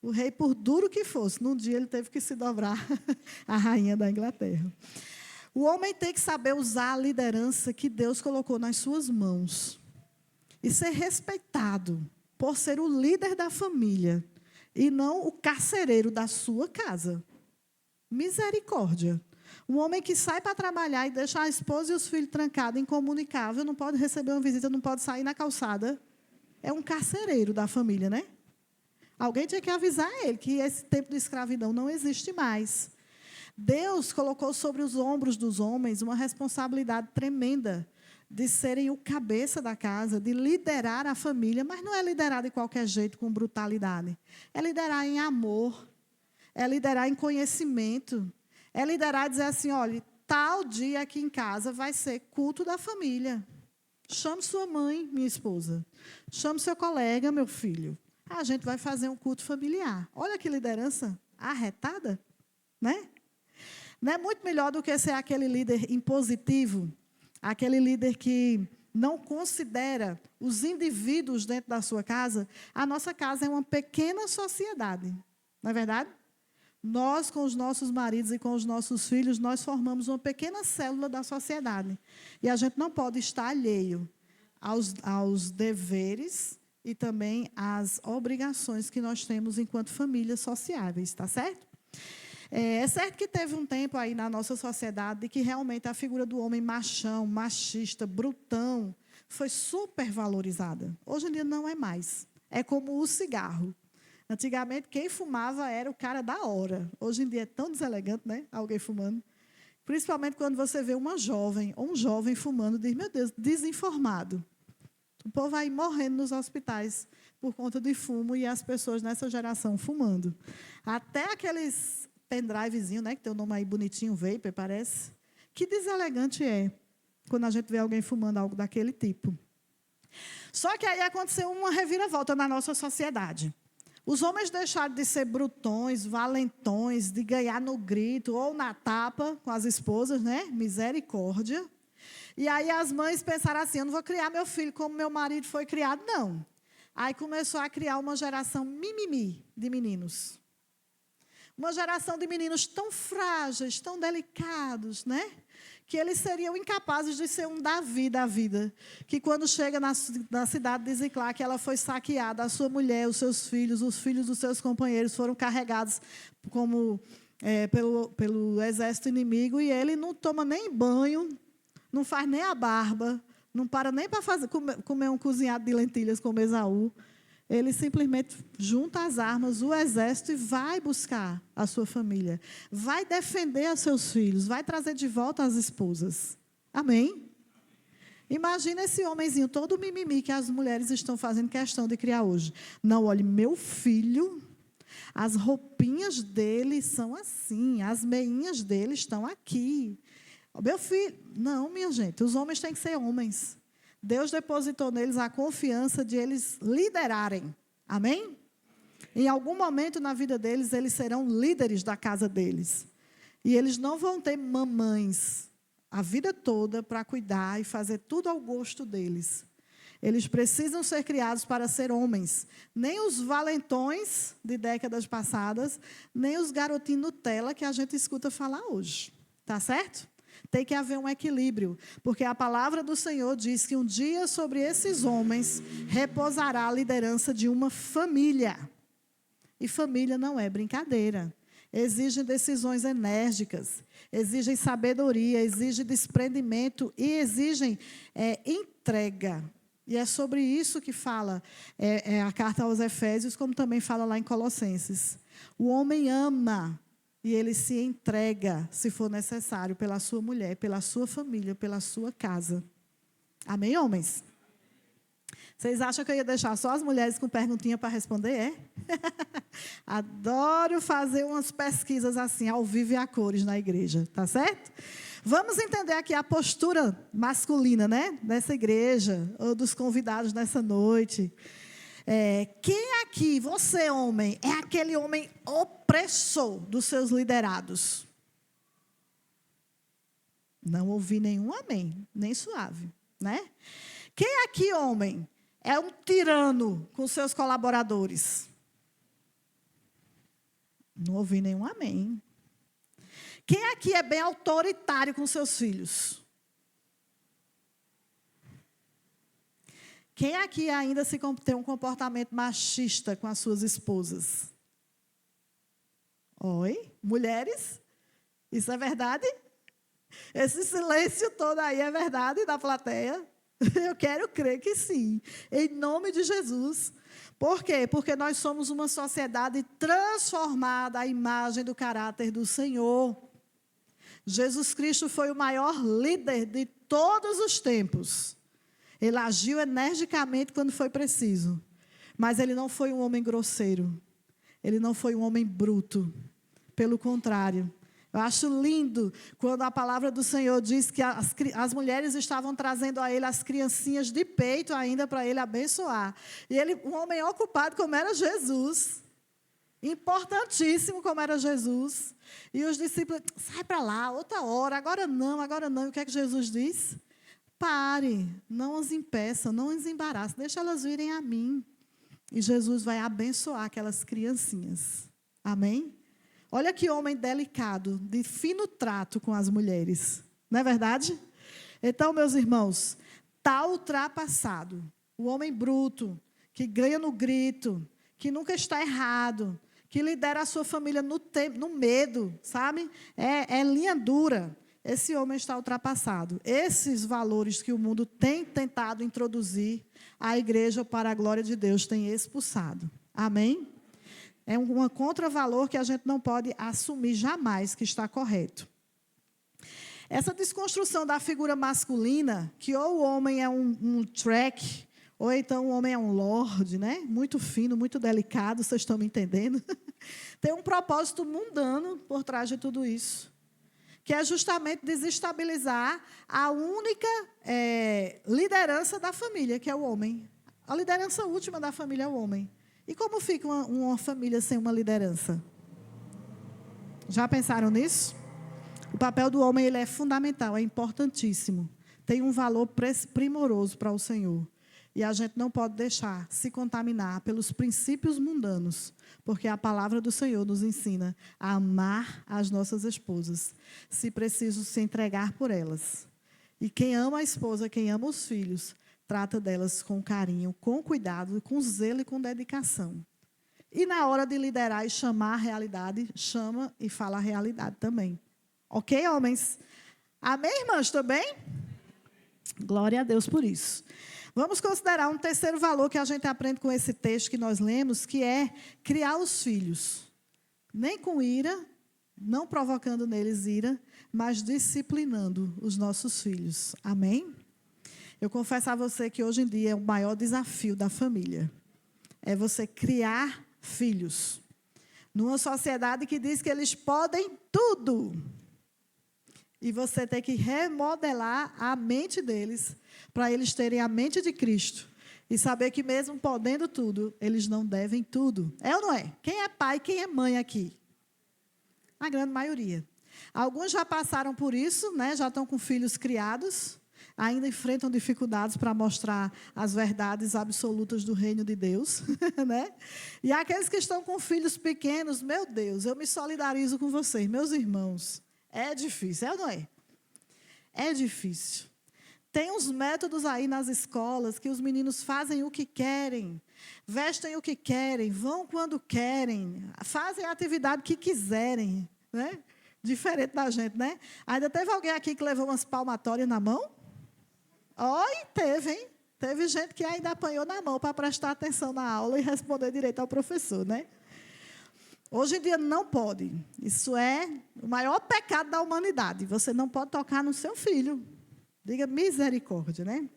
O rei, por duro que fosse, num dia ele teve que se dobrar à rainha da Inglaterra. O homem tem que saber usar a liderança que Deus colocou nas suas mãos. E ser respeitado por ser o líder da família e não o carcereiro da sua casa. Misericórdia. Um homem que sai para trabalhar e deixa a esposa e os filhos trancados, incomunicável, não pode receber uma visita, não pode sair na calçada. É um carcereiro da família, né? Alguém tinha que avisar ele que esse tempo de escravidão não existe mais. Deus colocou sobre os ombros dos homens uma responsabilidade tremenda de serem o cabeça da casa, de liderar a família, mas não é liderar de qualquer jeito, com brutalidade. É liderar em amor, é liderar em conhecimento, é liderar e dizer assim, olha, tal dia aqui em casa vai ser culto da família. Chame sua mãe, minha esposa. Chame seu colega, meu filho. A gente vai fazer um culto familiar. Olha que liderança arretada, né? Não é muito melhor do que ser aquele líder impositivo, aquele líder que não considera os indivíduos dentro da sua casa. A nossa casa é uma pequena sociedade, não é verdade? Nós, com os nossos maridos e com os nossos filhos, nós formamos uma pequena célula da sociedade. E a gente não pode estar alheio aos deveres e também às obrigações que nós temos enquanto famílias sociáveis, está certo? É certo que teve um tempo aí na nossa sociedade que realmente a figura do homem machão, machista, brutão, foi super valorizada. Hoje em dia não é mais. É como o cigarro. Antigamente, quem fumava era o cara da hora. Hoje em dia é tão deselegante, né? Alguém fumando. Principalmente quando você vê uma jovem ou um jovem fumando, diz, meu Deus, desinformado. O povo vai morrendo nos hospitais por conta de fumo e as pessoas nessa geração fumando. Até aqueles pendrivezinho, né, que tem o nome aí bonitinho, vapor, parece. Que deselegante é quando a gente vê alguém fumando algo daquele tipo. Só que aí aconteceu uma reviravolta na nossa sociedade. Os homens deixaram de ser brutões, valentões, de ganhar no grito ou na tapa com as esposas, né? Misericórdia. E aí as mães pensaram assim, eu não vou criar meu filho como meu marido foi criado, não. Aí começou a criar uma geração mimimi de meninos. Uma geração de meninos tão frágeis, tão delicados, né? Que eles seriam incapazes de ser um Davi da vida. Que quando chega na cidade de Ziclá, que ela foi saqueada, a sua mulher, os seus filhos, os filhos dos seus companheiros foram carregados pelo exército inimigo, e ele não toma nem banho, não faz nem a barba, não para nem para comer um cozinhado de lentilhas como Esaú. Ele simplesmente junta as armas, o exército, e vai buscar a sua família. Vai defender os seus filhos, vai trazer de volta as esposas. Amém? Imagina esse homenzinho todo mimimi que as mulheres estão fazendo questão de criar hoje. Não, olhe, meu filho, as roupinhas dele são assim, as meinhas dele estão aqui. Meu filho, não, minha gente, os homens têm que ser homens. Deus depositou neles a confiança de eles liderarem. Amém? Em algum momento na vida deles, eles serão líderes da casa deles. E eles não vão ter mamães a vida toda para cuidar e fazer tudo ao gosto deles. Eles precisam ser criados para ser homens. Nem os valentões de décadas passadas, nem os garotinhos Nutella que a gente escuta falar hoje. Tá certo? Tem que haver um equilíbrio, porque a palavra do Senhor diz que um dia sobre esses homens repousará a liderança de uma família. E família não é brincadeira. Exigem decisões enérgicas, exigem sabedoria, exigem desprendimento e exigem entrega. E é sobre isso que fala a carta aos Efésios, como também fala lá em Colossenses. O homem ama e ele se entrega, se for necessário, pela sua mulher, pela sua família, pela sua casa. Amém, homens? Vocês acham que eu ia deixar só as mulheres com perguntinha para responder? É? Adoro fazer umas pesquisas assim, ao vivo e a cores na igreja, tá certo? Vamos entender aqui a postura masculina, né? Dessa igreja, ou dos convidados nessa noite. Quem aqui, você homem, é aquele homem opressor dos seus liderados? Não ouvi nenhum amém, nem suave, né? Quem aqui, homem, é um tirano com seus colaboradores? Não ouvi nenhum amém. Quem aqui é bem autoritário com seus filhos? Quem aqui ainda tem um comportamento machista com as suas esposas? Oi? Mulheres? Isso é verdade? Esse silêncio todo aí é verdade da plateia? Eu quero crer que sim. Em nome de Jesus. Por quê? Porque nós somos uma sociedade transformada à imagem do caráter do Senhor. Jesus Cristo foi o maior líder de todos os tempos. Ele agiu energicamente quando foi preciso. Mas ele não foi um homem grosseiro. Ele não foi um homem bruto. Pelo contrário. Eu acho lindo quando a palavra do Senhor diz que as mulheres estavam trazendo a ele as criancinhas de peito ainda para ele abençoar. E ele, um homem ocupado como era Jesus. Importantíssimo como era Jesus. E os discípulos, sai para lá, outra hora, agora não. E o que é que Jesus diz? Pare, não as impeça, não as embarace, deixa elas virem a mim. E Jesus vai abençoar aquelas criancinhas. Amém? Olha que homem delicado, de fino trato com as mulheres. Não é verdade? Então, meus irmãos, está ultrapassado. O homem bruto, que ganha no grito, que nunca está errado, que lidera a sua família no medo, sabe? É linha dura. Esse homem está ultrapassado. Esses valores que o mundo tem tentado introduzir, a igreja, para a glória de Deus, tem expulsado. Amém? É um contravalor que a gente não pode assumir jamais que está correto. Essa desconstrução da figura masculina, que ou o homem é um track, ou então o homem é um lord, né? Muito fino, muito delicado, vocês estão me entendendo? Tem um propósito mundano por trás de tudo isso, que é justamente desestabilizar a única liderança da família, que é o homem. A liderança última da família é o homem. E como fica uma família sem uma liderança? Já pensaram nisso? O papel do homem ele é fundamental, é importantíssimo. Tem um valor primoroso para o Senhor. E a gente não pode deixar se contaminar pelos princípios mundanos, porque a palavra do Senhor nos ensina a amar as nossas esposas, se preciso se entregar por elas. E quem ama a esposa, quem ama os filhos, trata delas com carinho, com cuidado, com zelo e com dedicação. E na hora de liderar e chamar a realidade, chama e fala a realidade também. Ok, homens? Amém, irmãs, também? Glória a Deus por isso. Vamos considerar um terceiro valor que a gente aprende com esse texto que nós lemos, que é criar os filhos. Nem com ira, não provocando neles ira, mas disciplinando os nossos filhos. Amém? Eu confesso a você que hoje em dia é o maior desafio da família. É você criar filhos. Numa sociedade que diz que eles podem tudo. E você tem que remodelar a mente deles, para eles terem a mente de Cristo. E saber que mesmo podendo tudo, eles não devem tudo. É ou não é? Quem é pai, quem é mãe aqui? A grande maioria. Alguns já passaram por isso, né? Já estão com filhos criados, ainda enfrentam dificuldades para mostrar as verdades absolutas do reino de Deus. Né? E aqueles que estão com filhos pequenos, meu Deus, eu me solidarizo com vocês, meus irmãos. É difícil, é ou não é? É difícil. Tem uns métodos aí nas escolas que os meninos fazem o que querem, vestem o que querem, vão quando querem, fazem a atividade que quiserem, né? Diferente da gente, né? Ainda teve alguém aqui que levou umas palmatórias na mão? Oi, teve, hein? Teve gente que ainda apanhou na mão para prestar atenção na aula e responder direito ao professor, né? Hoje em dia não pode. Isso é o maior pecado da humanidade. Você não pode tocar no seu filho. Diga misericórdia, né?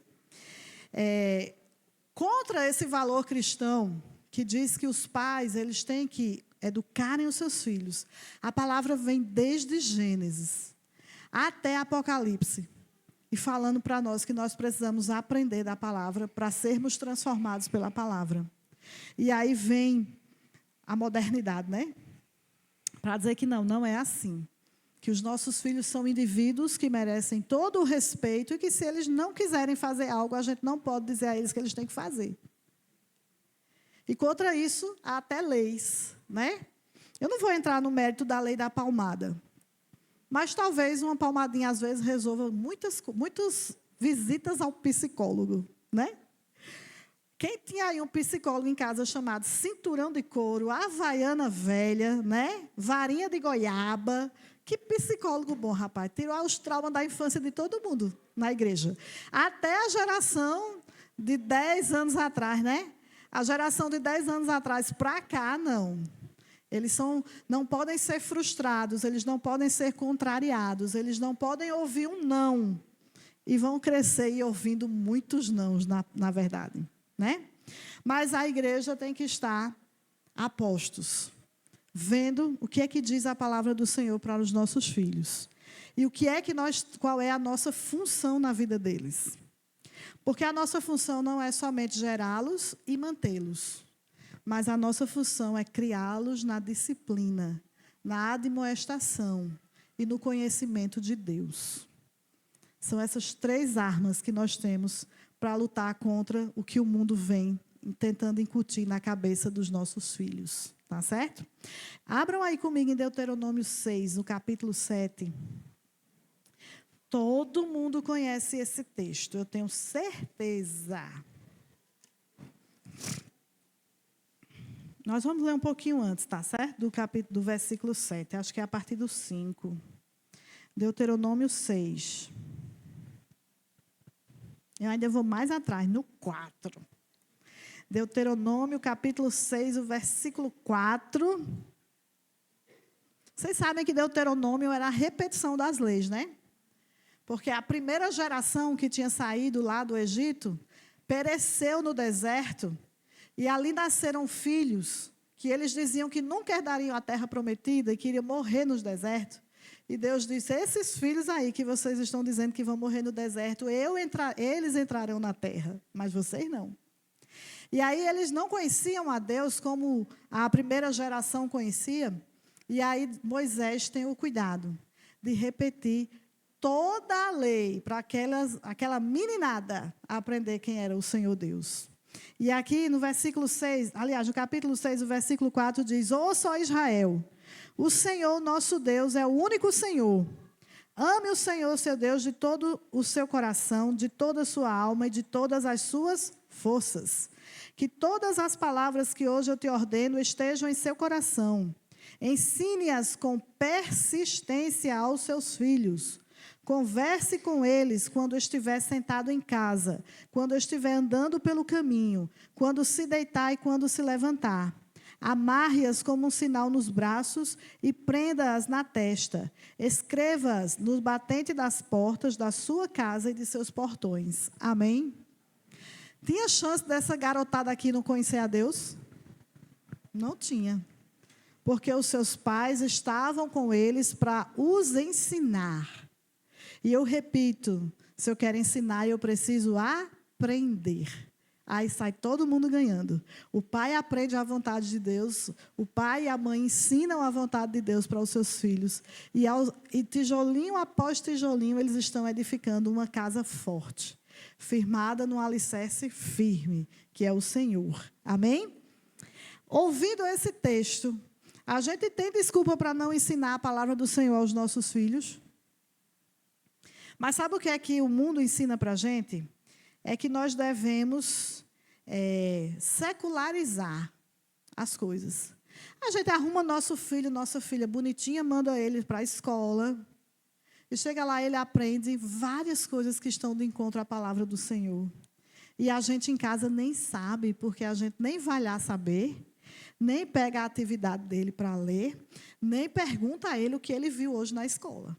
Contra esse valor cristão, que diz que os pais eles têm que educarem os seus filhos, a palavra vem desde Gênesis até Apocalipse, e falando para nós que nós precisamos aprender da palavra para sermos transformados pela palavra. E aí vem a modernidade, né? Para dizer que não é assim. Que os nossos filhos são indivíduos que merecem todo o respeito e que, se eles não quiserem fazer algo, a gente não pode dizer a eles que eles têm que fazer. E contra isso, há até leis, né? Eu não vou entrar no mérito da lei da palmada, mas talvez uma palmadinha, às vezes, resolva muitas visitas ao psicólogo, né? Quem tinha aí um psicólogo em casa chamado cinturão de couro, havaiana velha, né? Varinha de goiaba. Que psicólogo bom, rapaz. Tirou os traumas da infância de todo mundo na igreja. Até a geração de 10 anos atrás, né? A geração de 10 anos atrás para cá, não. Eles não podem ser frustrados, eles não podem ser contrariados, eles não podem ouvir um não. E vão crescer e ouvindo muitos nãos, na verdade. Né? Mas a igreja tem que estar a postos, vendo o que é que diz a palavra do Senhor para os nossos filhos. E qual é a nossa função na vida deles. Porque a nossa função não é somente gerá-los e mantê-los. Mas a nossa função é criá-los na disciplina, na admoestação e no conhecimento de Deus. São essas 3 armas que nós temos para lutar contra o que o mundo vem tentando incutir na cabeça dos nossos filhos. Tá certo? Abram aí comigo em Deuteronômio 6, no capítulo 7. Todo mundo conhece esse texto, eu tenho certeza. Nós vamos ler um pouquinho antes, tá certo? Do versículo 7, acho que é a partir do 5. Deuteronômio 6. Eu ainda vou mais atrás, no 4. Deuteronômio, capítulo 6, o versículo 4. Vocês sabem que Deuteronômio era a repetição das leis, né? Porque a primeira geração que tinha saído lá do Egito pereceu no deserto. E ali nasceram filhos que eles diziam que nunca herdariam a terra prometida e que iriam morrer nos desertos. E Deus disse, esses filhos aí que vocês estão dizendo que vão morrer no deserto, eles entrarão na terra, mas vocês não. E aí eles não conheciam a Deus como a primeira geração conhecia. E aí Moisés tem o cuidado de repetir toda a lei para aquela meninada aprender quem era o Senhor Deus. E aqui no versículo 6, aliás, no capítulo 6, o versículo 4 diz, ouça, ó Israel, o Senhor nosso Deus é o único Senhor. Ame o Senhor, seu Deus, de todo o seu coração, de toda a sua alma e de todas as suas forças. Que todas as palavras que hoje eu te ordeno estejam em seu coração. Ensine-as com persistência aos seus filhos. Converse com eles quando estiver sentado em casa, quando estiver andando pelo caminho, quando se deitar e quando se levantar. Amarre-as como um sinal nos braços e prenda-as na testa. Escreva-as no batente das portas da sua casa e de seus portões. Amém? Tinha chance dessa garotada aqui não conhecer a Deus? Não tinha. Porque os seus pais estavam com eles para os ensinar. E eu repito, se eu quero ensinar, eu preciso aprender. Aí sai todo mundo ganhando. O pai aprende a vontade de Deus, o pai e a mãe ensinam a vontade de Deus para os seus filhos. E tijolinho após tijolinho, eles estão edificando uma casa forte, firmada num alicerce firme, que é o Senhor. Amém? Ouvindo esse texto, a gente tem desculpa para não ensinar a palavra do Senhor aos nossos filhos? Mas sabe o que é que o mundo ensina para a gente? É que nós devemos secularizar as coisas. A gente arruma nosso filho, nossa filha bonitinha, manda ele para a escola. E chega lá, ele aprende várias coisas que estão de encontro à palavra do Senhor. E a gente em casa nem sabe, porque a gente nem vai lá saber, nem pega a atividade dele para ler, nem pergunta a ele o que ele viu hoje na escola.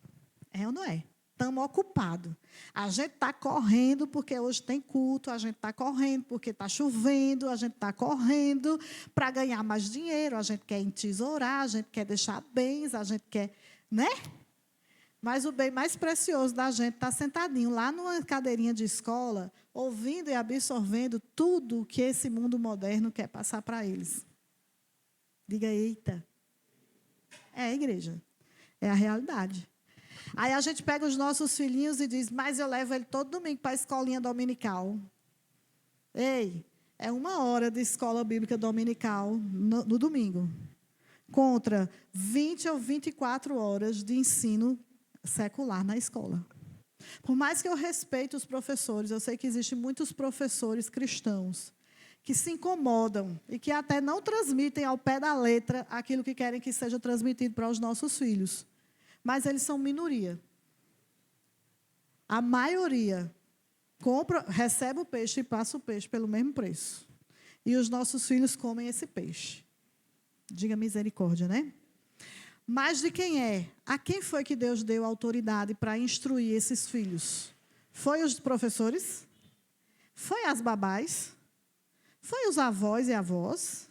É ou não é? Estamos ocupados. A gente está correndo porque hoje tem culto, a gente está correndo porque está chovendo, a gente está correndo para ganhar mais dinheiro, a gente quer entesourar, a gente quer deixar bens, a gente quer, né? Mas o bem mais precioso da gente está sentadinho lá numa cadeirinha de escola, ouvindo e absorvendo tudo que esse mundo moderno quer passar para eles. Diga, eita. É, igreja. É a realidade. Aí a gente pega os nossos filhinhos e diz, mas eu levo ele todo domingo para a escolinha dominical. Ei, é 1 hora de escola bíblica dominical no domingo. contra 20 ou 24 horas de ensino secular na escola. Por mais que eu respeite os professores, eu sei que existem muitos professores cristãos que se incomodam e que até não transmitem ao pé da letra aquilo que querem que seja transmitido para os nossos filhos. Mas eles são minoria. A maioria recebe o peixe e passa o peixe pelo mesmo preço. E os nossos filhos comem esse peixe. Diga misericórdia, né? Mas de quem é? A quem foi que Deus deu autoridade para instruir esses filhos? Foi os professores? Foi as babás? Foi os avós e avós?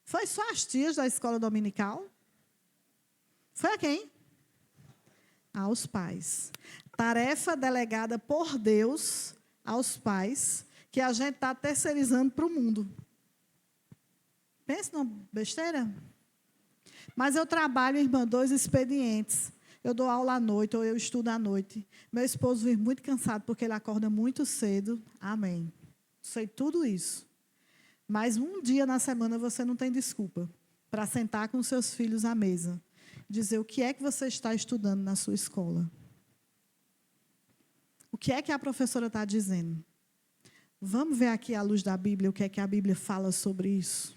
Foi só as tias da escola dominical? Foi a quem? Aos pais. Tarefa delegada por Deus aos pais, que a gente está terceirizando para o mundo. Pensa numa besteira? Mas eu trabalho, irmã, 2 expedientes. Eu dou aula à noite ou eu estudo à noite. Meu esposo vive muito cansado porque ele acorda muito cedo. Amém. Sei tudo isso. Mas um dia na semana você não tem desculpa para sentar com seus filhos à mesa. Dizer o que é que você está estudando na sua escola. O que é que a professora está dizendo? Vamos ver aqui à luz da Bíblia o que é que a Bíblia fala sobre isso.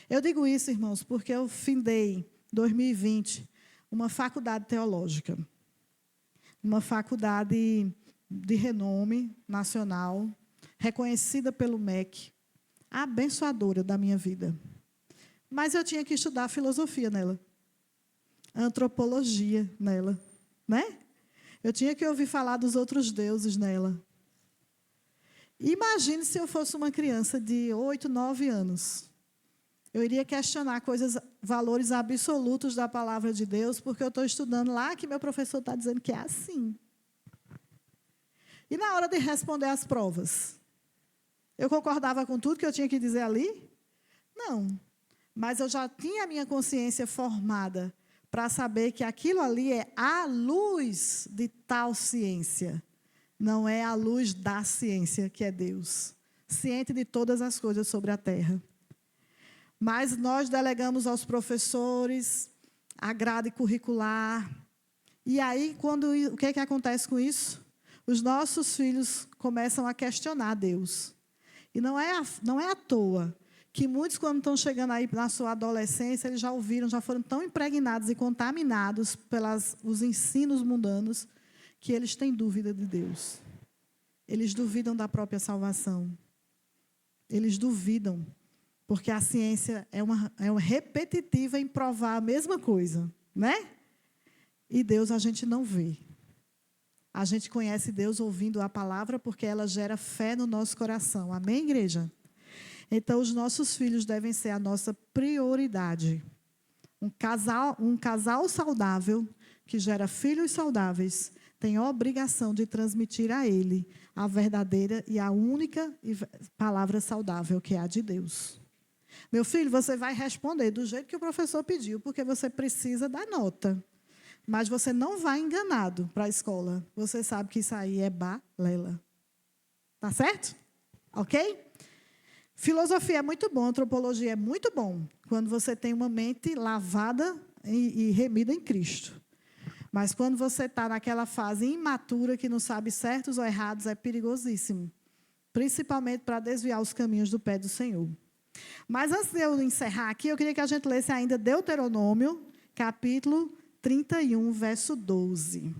Eu digo isso, irmãos, porque eu findei, 2020, uma faculdade teológica. Uma faculdade de renome nacional, reconhecida pelo MEC, abençoadora da minha vida. Mas eu tinha que estudar filosofia nela, antropologia nela, né? Eu tinha que ouvir falar dos outros deuses nela. Imagine se eu fosse uma criança de 8, 9 anos. Eu iria questionar valores absolutos da palavra de Deus, porque eu estou estudando lá que meu professor está dizendo que é assim. E na hora de responder as provas, eu concordava com tudo que eu tinha que dizer ali? Não. Mas eu já tinha a minha consciência formada para saber que aquilo ali é a luz de tal ciência. Não é a luz da ciência, que é Deus. Ciente de todas as coisas sobre a terra. Mas nós delegamos aos professores a grade curricular. E aí, o que acontece com isso? Os nossos filhos começam a questionar Deus. E não é à toa que muitos, quando estão chegando aí na sua adolescência, eles já ouviram, já foram tão impregnados e contaminados pelos ensinos mundanos, que eles têm dúvida de Deus. Eles duvidam da própria salvação. Eles duvidam, porque a ciência é uma repetitiva em provar a mesma coisa, né? E Deus a gente não vê. A gente conhece Deus ouvindo a palavra porque ela gera fé no nosso coração. Amém, igreja? Então, os nossos filhos devem ser a nossa prioridade. Um casal saudável, que gera filhos saudáveis, tem a obrigação de transmitir a ele a verdadeira e a única palavra saudável, que é a de Deus. Meu filho, você vai responder do jeito que o professor pediu, porque você precisa da nota. Mas você não vai enganado para a escola. Você sabe que isso aí é balela. Tá certo? Ok? Filosofia é muito bom, antropologia é muito bom, quando você tem uma mente lavada e remida em Cristo. Mas quando você está naquela fase imatura, que não sabe certos ou errados, é perigosíssimo. Principalmente para desviar os caminhos do pé do Senhor. Mas antes de eu encerrar aqui, eu queria que a gente lesse ainda Deuteronômio, capítulo 31, verso 12.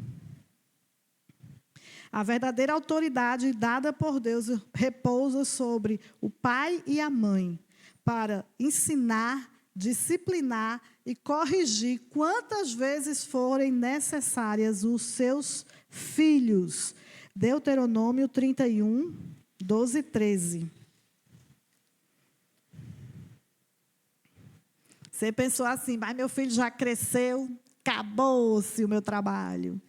A verdadeira autoridade dada por Deus repousa sobre o pai e a mãe para ensinar, disciplinar e corrigir quantas vezes forem necessárias os seus filhos. Deuteronômio 31, 12 e 13. Você pensou assim, mas meu filho já cresceu, acabou-se o meu trabalho.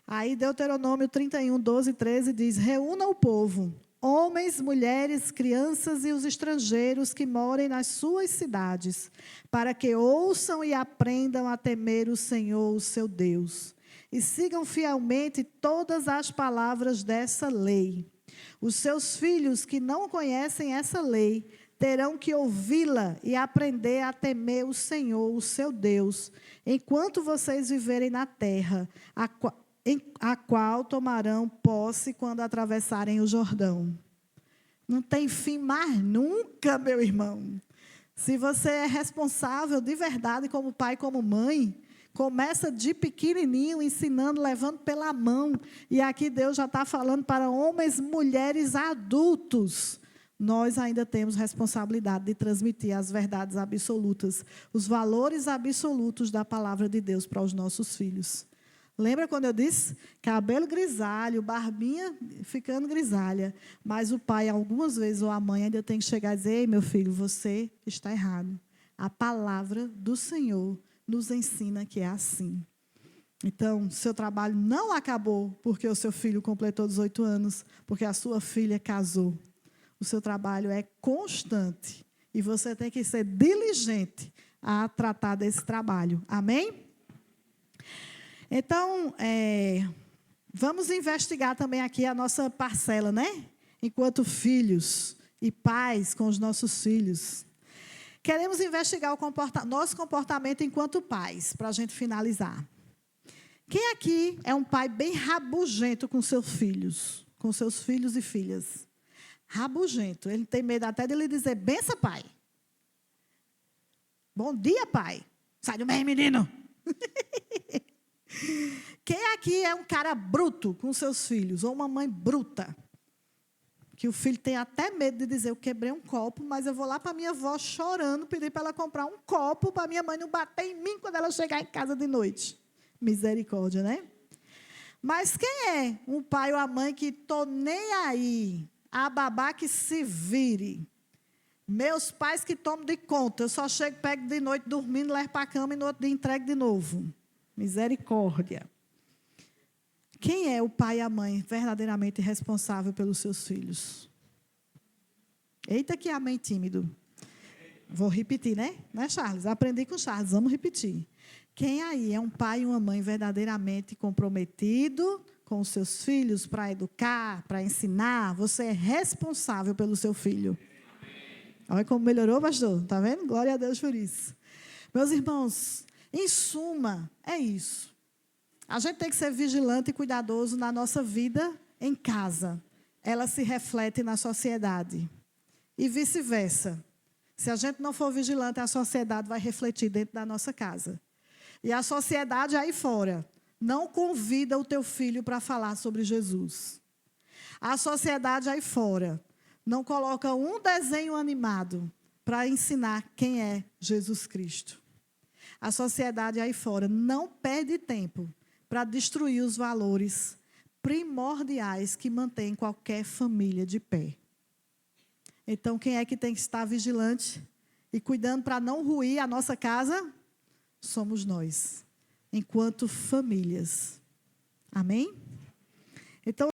Aí Deuteronômio 31, 12 e 13 diz: reúna o povo, homens, mulheres, crianças e os estrangeiros que morem nas suas cidades, para que ouçam e aprendam a temer o Senhor, o seu Deus, e sigam fielmente todas as palavras dessa lei. Os seus filhos que não conhecem essa lei terão que ouvi-la e aprender a temer o Senhor, o seu Deus, enquanto vocês viverem na terra, a qual tomarão posse quando atravessarem o Jordão. Não tem fim mais nunca, meu irmão. Se você é responsável de verdade como pai, como mãe, começa de pequenininho, ensinando, levando pela mão. E aqui Deus já está falando para homens, mulheres, adultos. Nós ainda temos responsabilidade de transmitir as verdades absolutas, os valores absolutos da palavra de Deus para os nossos filhos. Lembra quando eu disse? Cabelo grisalho, barbinha ficando grisalha. Mas o pai, algumas vezes, ou a mãe, ainda tem que chegar e dizer: ei, meu filho, você está errado. A palavra do Senhor nos ensina que é assim. Então, seu trabalho não acabou porque o seu filho completou 18 anos, porque a sua filha casou. O seu trabalho é constante. E você tem que ser diligente a tratar desse trabalho. Amém? Então, vamos investigar também aqui a nossa parcela, né? Enquanto filhos e pais com os nossos filhos. Queremos investigar o nosso comportamento enquanto pais, para a gente finalizar. Quem aqui é um pai bem rabugento com seus filhos e filhas? Rabugento. Ele tem medo até de lhe dizer: benção, pai. Bom dia, pai. Sai do meio, menino. Quem aqui é um cara bruto com seus filhos, ou uma mãe bruta, que o filho tem até medo de dizer: eu quebrei um copo, mas eu vou lá para minha avó chorando, pedir para ela comprar um copo para minha mãe não bater em mim quando ela chegar em casa de noite. Misericórdia, né? Mas quem é um pai ou a mãe que estou nem aí, a babá que se vire, meus pais que tomam de conta, eu só chego, pego de noite dormindo, levo para a cama e no outro dia entrego de novo. Misericórdia. Quem é o pai e a mãe verdadeiramente responsável pelos seus filhos? Eita, que amém tímido. Vou repetir, né? Né, Charles? Aprendi com o Charles, vamos repetir. Quem aí é um pai e uma mãe verdadeiramente comprometido com os seus filhos para educar, para ensinar? Você é responsável pelo seu filho. Olha como melhorou, pastor. Está vendo? Glória a Deus por isso. Meus irmãos, em suma, é isso. A gente tem que ser vigilante e cuidadoso na nossa vida em casa. Ela se reflete na sociedade. E vice-versa. Se a gente não for vigilante, a sociedade vai refletir dentro da nossa casa. E a sociedade aí fora não convida o teu filho para falar sobre Jesus. A sociedade aí fora não coloca um desenho animado para ensinar quem é Jesus Cristo. A sociedade aí fora não perde tempo para destruir os valores primordiais que mantêm qualquer família de pé. Então, quem é que tem que estar vigilante e cuidando para não ruir a nossa casa? Somos nós, enquanto famílias. Amém? Então,